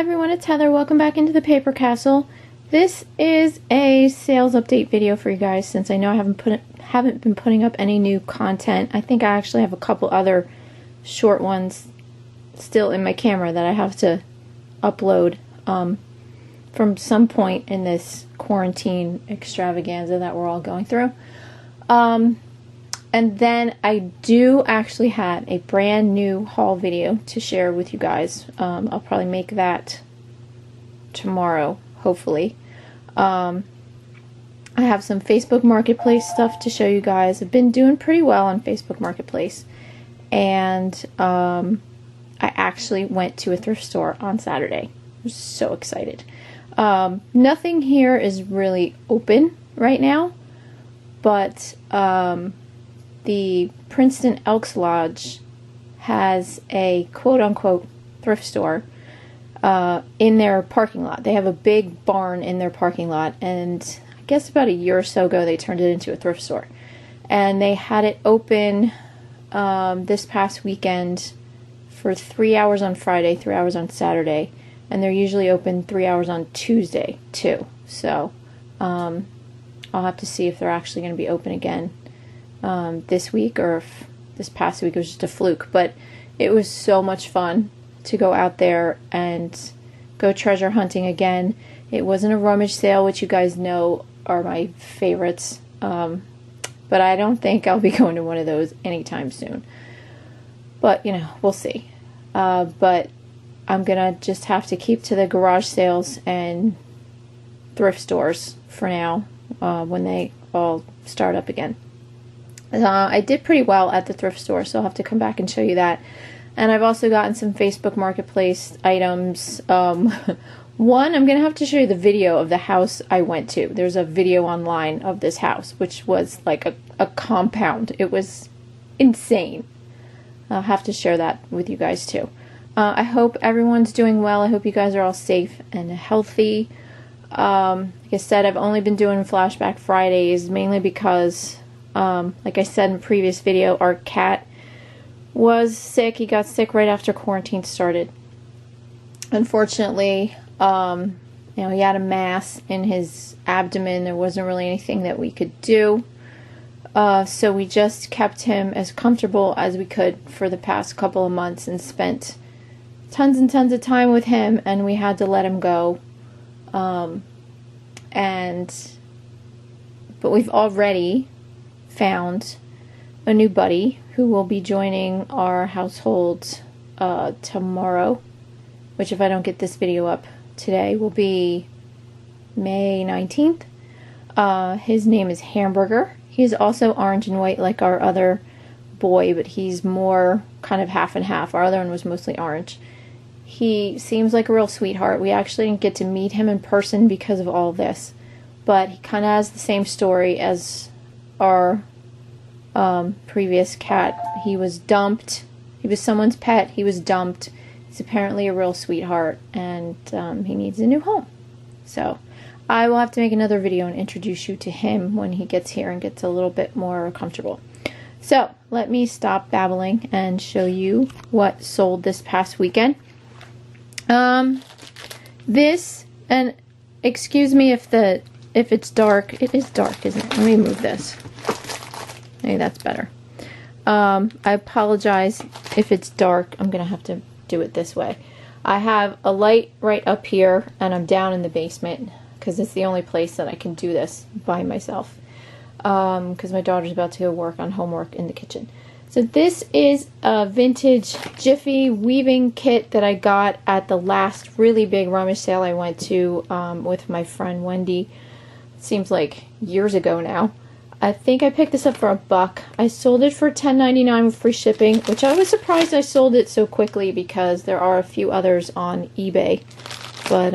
everyone, it's Heather. Welcome back into the Paper Castle. This is a sales update video for you guys since I know I haven't been putting up any new content. I think I actually have a couple other short ones still in my camera that I have to upload from some point in this quarantine extravaganza that we're all going through. And then I do actually have a brand new haul video to share with you guys. I'll probably make that tomorrow, hopefully. I have some Facebook Marketplace stuff to show you guys. I've been doing pretty well on Facebook Marketplace. And I actually went to a thrift store on Saturday. I was so excited. Nothing here is really open right now, but the Princeton Elks Lodge has a quote-unquote thrift store in their parking lot. They have a big barn in their parking lot, and I guess about a year or so ago they turned it into a thrift store. And they had it open this past weekend for 3 hours on Friday, 3 hours on Saturday, and they're usually open 3 hours on Tuesday too. So I'll have to see if they're actually going to be open again this week, or if this past week was just a fluke. But it was so much fun to go out there and go treasure hunting again. It wasn't a rummage sale, which you guys know are my favorites, but I don't think I'll be going to one of those anytime soon. But, you know, we'll see. But I'm gonna just have to keep to the garage sales and thrift stores for now when they all start up again. I did pretty well at the thrift store, so I'll have to come back and show you that. And I've also gotten some Facebook Marketplace items. One, I'm going to have to show you the video of the house I went to. There's a video online of this house, which was like a compound. It was insane. I'll have to share that with you guys too. I hope everyone's doing well. I hope you guys are all safe and healthy. Like I said, I've only been doing Flashback Fridays, mainly because like I said in a previous video, our cat was sick. He got sick right after quarantine started. Unfortunately, you know, he had a mass in his abdomen. There wasn't really anything that we could do. So we just kept him as comfortable as we could for the past couple of months and spent tons and tons of time with him, and we had to let him go. But we've already found a new buddy who will be joining our household tomorrow, which, if I don't get this video up today, will be May 19th. His name is Hamburger. He's also orange and white like our other boy, but he's more kind of half and half. Our other one was mostly orange. He seems like a real sweetheart. We actually didn't get to meet him in person because of all of this, but he kind of has the same story as our previous cat. He was dumped. He was someone's pet. He was dumped. He's apparently a real sweetheart, and he needs a new home. So I will have to make another video and introduce you to him when he gets here and gets a little bit more comfortable. So let me stop babbling and show you what sold this past weekend. This, and excuse me if it's dark. It is dark, isn't it? Let me move this. Maybe that's better. I apologize if it's dark. I'm going to have to do it this way. I have a light right up here, and I'm down in the basement because it's the only place that I can do this by myself. Because my daughter's about to go work on homework in the kitchen. So this is a vintage jiffy weaving kit that I got at the last really big rummage sale I went to with my friend Wendy. It seems like years ago now. I think I picked this up for $1. I sold it for $10.99 with free shipping, which I was surprised I sold it so quickly because there are a few others on eBay. But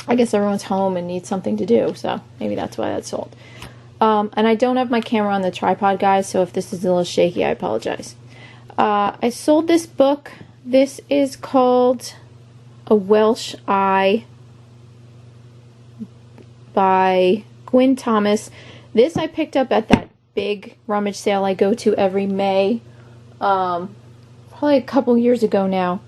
I guess everyone's home and needs something to do, so maybe that's why that sold. And I don't have my camera on the tripod, guys, so if this is a little shaky, I apologize. I sold this book. This is called A Welsh Eye by Gwyn Thomas. This I picked up at that big rummage sale I go to every May, probably a couple years ago now.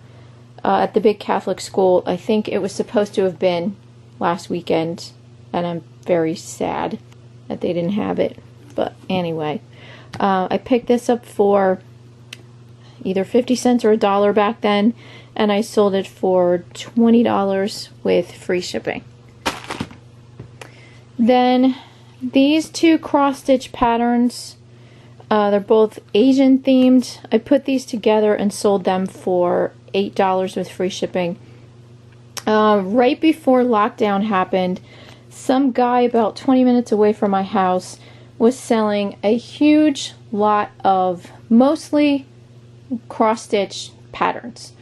at the big Catholic school. I think it was supposed to have been last weekend, and I'm very sad that they didn't have it. But anyway, I picked this up for either 50 cents or $1 back then, and I sold it for $20 with free shipping. Then these two cross-stitch patterns, they're both Asian themed. I put these together and sold them for $8 with free shipping. Right before lockdown happened, some guy about 20 minutes away from my house was selling a huge lot of mostly cross-stitch patterns.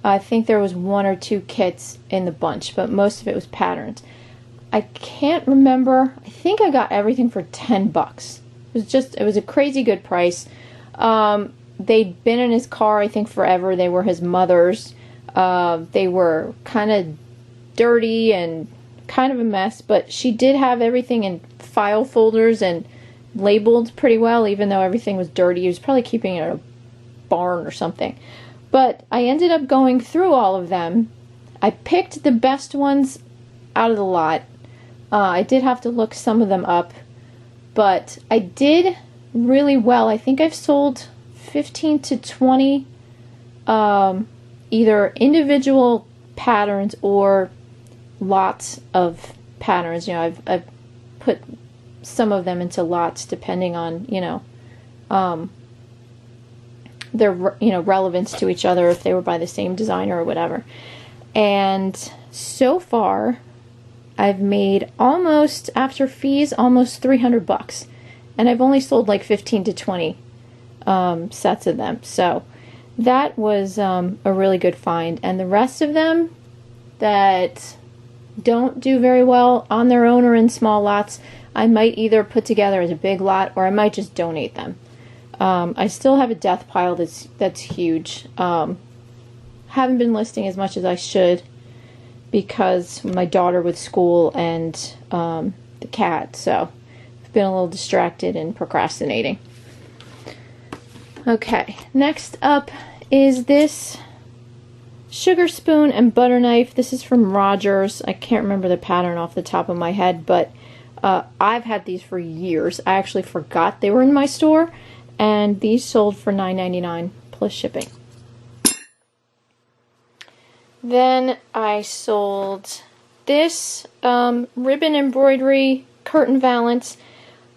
I think there was 1 or 2 kits in the bunch, but most of it was patterns. I can't remember. I think I got everything for 10 bucks. It was a crazy good price. They'd been in his car, I think, forever. They were his mother's. They were kind of dirty and kind of a mess, but she did have everything in file folders and labeled pretty well, even though everything was dirty. He was probably keeping it in a barn or something. But I ended up going through all of them. I picked the best ones out of the lot. I did have to look some of them up, but I did really well. I think I've sold 15 to 20 either individual patterns or lots of patterns. You know, I've put some of them into lots depending on, their, relevance to each other, if they were by the same designer or whatever. And so far, I've made almost, after fees, almost 300 bucks. And I've only sold like 15 to 20 sets of them. So that was a really good find. And the rest of them that don't do very well on their own or in small lots, I might either put together as a big lot or I might just donate them. I still have a death pile that's huge. Haven't been listing as much as I should because my daughter with school and the cat, so I've been a little distracted and procrastinating. Okay, next up is this sugar spoon and butter knife. This is from Rogers. I can't remember the pattern off the top of my head, but I've had these for years. I actually forgot they were in my store, and these sold for $9.99 plus shipping. Then I sold this ribbon embroidery curtain valance.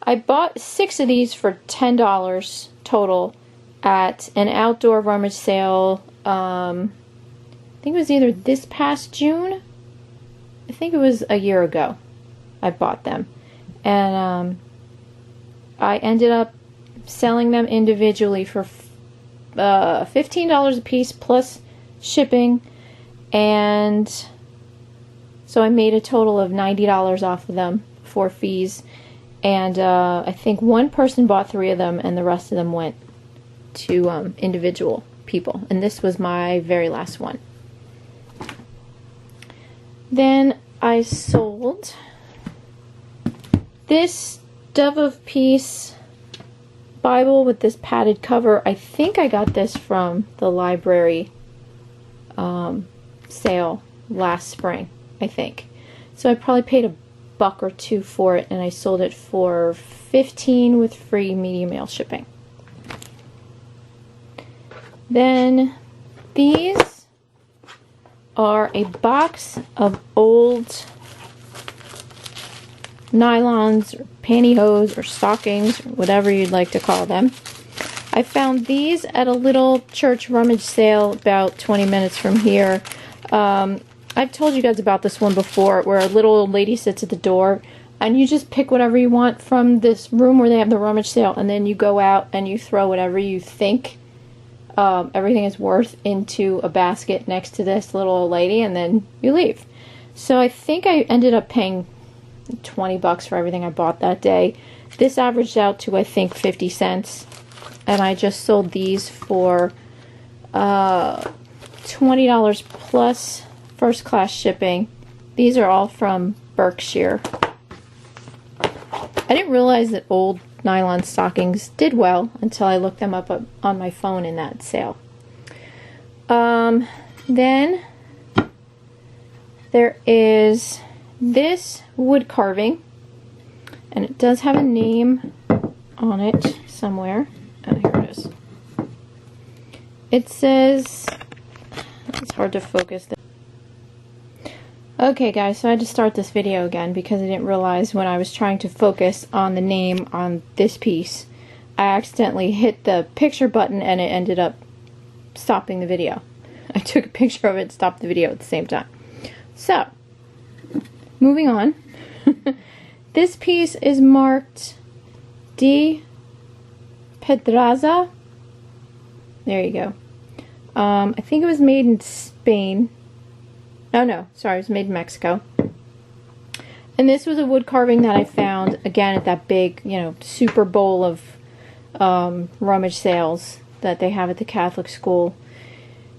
I bought 6 of these for $10 total at an outdoor rummage sale. I think it was either this past June. I think it was a year ago I bought them. And I ended up selling them individually for $15 a piece plus shipping, and so I made a total of $90 off of them for fees, and I think one person bought 3 of them and the rest of them went to individual people, and this was my very last one. Then I sold this Dove of Peace Bible with this padded cover. I think I got this from the library sale last spring, I think. So I probably paid $1 or $2 for it, and I sold it for $15 with free medium mail shipping. Then these are a box of old nylons or pantyhose or stockings, or whatever you'd like to call them. I found these at a little church rummage sale about 20 minutes from here. I've told you guys about this one before, where a little old lady sits at the door and you just pick whatever you want from this room where they have the rummage sale, and then you go out and you throw whatever you think everything is worth into a basket next to this little old lady, and then you leave. So I think I ended up paying $20 for everything I bought that day. This averaged out to, I think, 50 cents, and I just sold these for $20 plus first class shipping. These are all from Berkshire. I didn't realize that old nylon stockings did well until I looked them up on my phone in that sale. Then there is this wood carving, and it does have a name on it somewhere. Oh, here it is. It says, it's hard to focus. Okay guys, so I had to start this video again because I didn't realize when I was trying to focus on the name on this piece, I accidentally hit the picture button and it ended up stopping the video. I took a picture of it and stopped the video at the same time. So, moving on. This piece is marked Di Pedraza. There you go. I think it was made in Spain. Oh no, sorry, it was made in Mexico. And this was a wood carving that I found, again, at that big, Super Bowl of rummage sales that they have at the Catholic school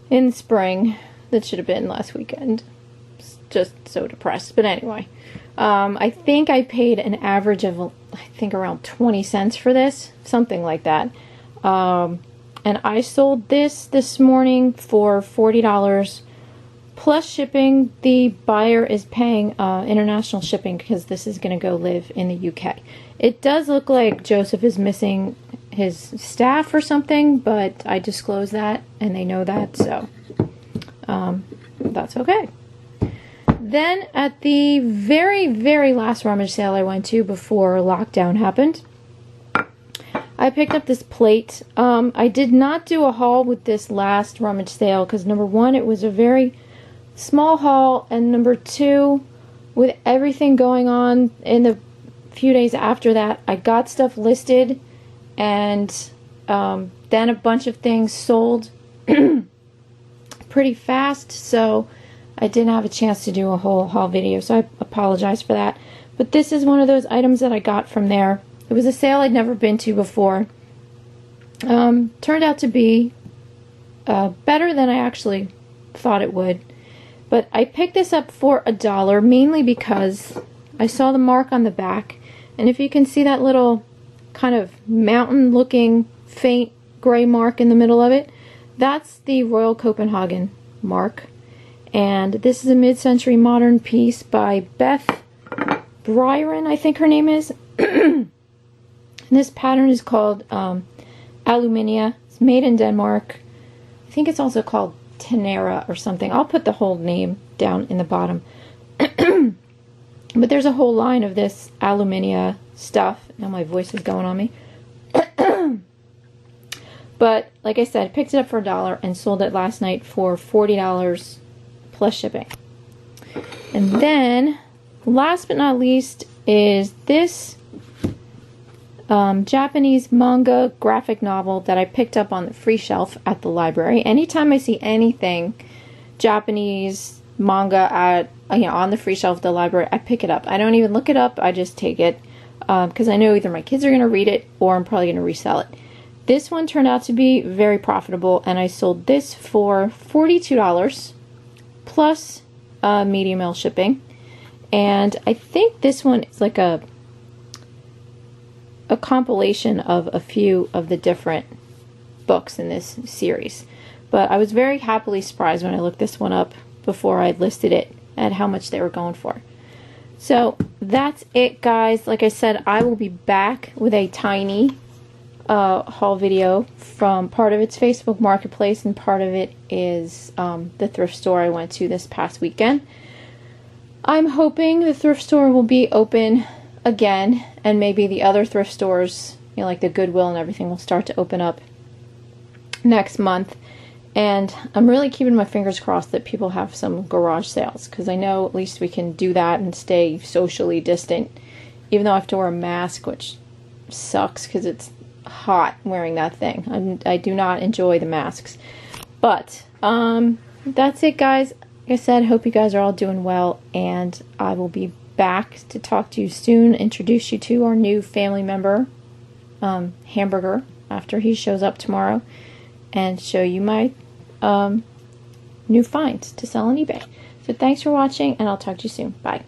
in spring. That should have been last weekend. Just so depressed. But anyway, I think I paid an average of, around 20 cents for this. Something like that. And I sold this morning for $40 plus shipping. The buyer is paying international shipping because this is going to go live in the UK. It does look like Joseph is missing his staff or something, but I disclosed that and they know that, so that's okay. Then at the very, very last rummage sale I went to before lockdown happened, I picked up this plate. I did not do a haul with this last rummage sale because number one, it was a very small haul, and number two, with everything going on in the few days after that, I got stuff listed, and then a bunch of things sold pretty fast, so I didn't have a chance to do a whole haul video, so I apologize for that. But this is one of those items that I got from there. It was a sale I'd never been to before. Turned out to be better than I actually thought it would. But I picked this up for $1, mainly because I saw the mark on the back. And if you can see that little kind of mountain-looking faint gray mark in the middle of it, that's the Royal Copenhagen mark. And this is a mid-century modern piece by Beth Byron, I think her name is. And this pattern is called Aluminium. It's made in Denmark. I think it's also called Tenera or something. I'll put the whole name down in the bottom. But there's a whole line of this Aluminium stuff. Now my voice is going on me. But like I said, I picked it up for $1 and sold it last night for $40 plus shipping. And then, last but not least, is this Japanese manga graphic novel that I picked up on the free shelf at the library. Anytime I see anything Japanese manga at on the free shelf at the library, I pick it up. I don't even look it up. I just take it because I know either my kids are going to read it or I'm probably going to resell it. This one turned out to be very profitable, and I sold this for $42 plus medium mail shipping. And I think this one is like a compilation of a few of the different books in this series. But I was very happily surprised when I looked this one up before I listed it at how much they were going for. So that's it, guys. Like I said, I will be back with a tiny haul video from part of its Facebook Marketplace, and part of it is the thrift store I went to this past weekend. I'm hoping the thrift store will be open again, and maybe the other thrift stores, like the Goodwill and everything, will start to open up next month. And I'm really keeping my fingers crossed that people have some garage sales, because I know at least we can do that and stay socially distant, even though I have to wear a mask, which sucks because it's hot wearing that thing. I do not enjoy the masks. But that's it, guys. Like I said, hope you guys are all doing well, and I will be back to talk to you soon, introduce you to our new family member, Hamburger, after he shows up tomorrow, and show you my new finds to sell on eBay. So thanks for watching, and I'll talk to you soon. Bye.